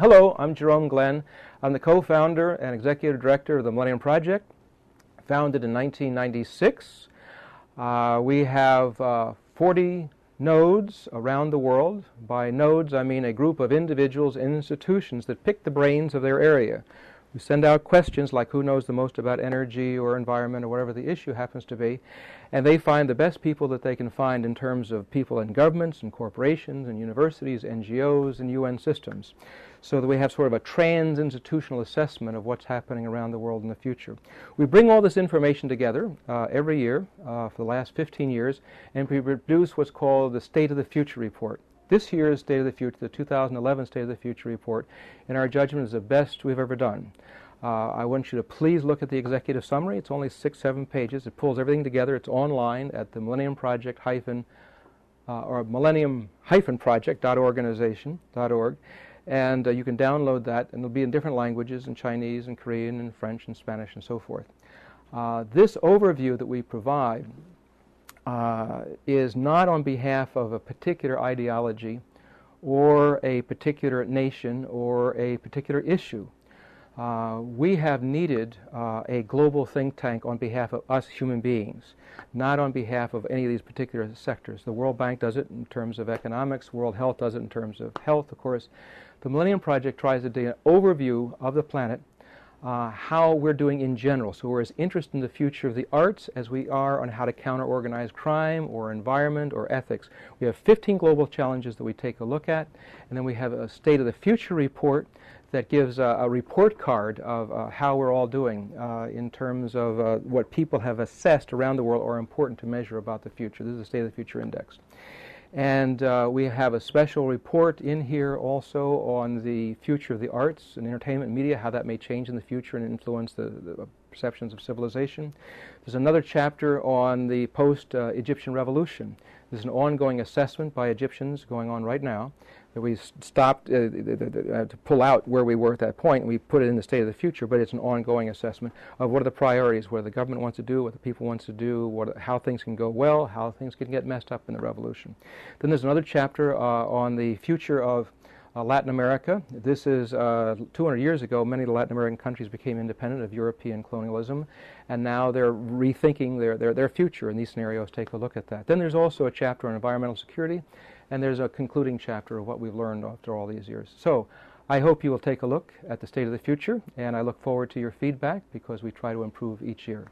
Hello, I'm Jerome Glenn. I'm the co-founder and executive director of the Millennium Project, founded in 1996. We have 40 nodes around the world. By nodes, I mean a group of individuals and institutions that pick the brains of their area. We send out questions like who knows the most about energy or environment or whatever the issue happens to be, and they find the best people that they can find in terms of people in governments and corporations and universities, NGOs and UN systems, so that we have sort of a trans-institutional assessment of what's happening around the world in the future. We bring all this information together every year for the last 15 years, and we produce what's called the State of the Future report. This year's State of the Future, the 2011 State of the Future report, in our judgment, is the best we've ever done. I want you to please look at the executive summary. It's only 6-7 pages. It pulls everything together. It's online at the Millennium Project or millennium-project.organization.org, and you can download that, and it'll be in different languages, in Chinese and Korean and French and Spanish and so forth. This overview that we provide is not on behalf of a particular ideology or a particular nation or a particular issue. We have needed a global think tank on behalf of us human beings, not on behalf of any of these particular sectors. The World Bank does it in terms of economics. World Health does it in terms of health, of course. The Millennium Project tries to do an overview of the planet, how we're doing in general. So we're as interested in the future of the arts as we are on how to counter organized crime or environment or ethics. We have 15 global challenges that we take a look at, and then we have a State of the Future report that gives a report card of how we're all doing in terms of what people have assessed around the world are important to measure about the future. This is the State of the Future Index. And we have a special report in here also on the future of the arts and entertainment and media, how that may change in the future and influence the perceptions of civilization. There's another chapter on the post-Egyptian revolution. There's an ongoing assessment by Egyptians going on right now that we stopped to pull out where we were at that point, and we put it in the State of the Future, but it's an ongoing assessment of what are the priorities, what the government wants to do, what the people want to do, how things can go well, how things can get messed up in the revolution. Then there's another chapter on the future of Latin America. This is 200 years ago, many of the Latin American countries became independent of European colonialism, and now they're rethinking their future, and these scenarios take a look at that. Then there's also a chapter on environmental security, and there's a concluding chapter of what we've learned after all these years. So I hope you will take a look at the State of the Future, and I look forward to your feedback because we try to improve each year.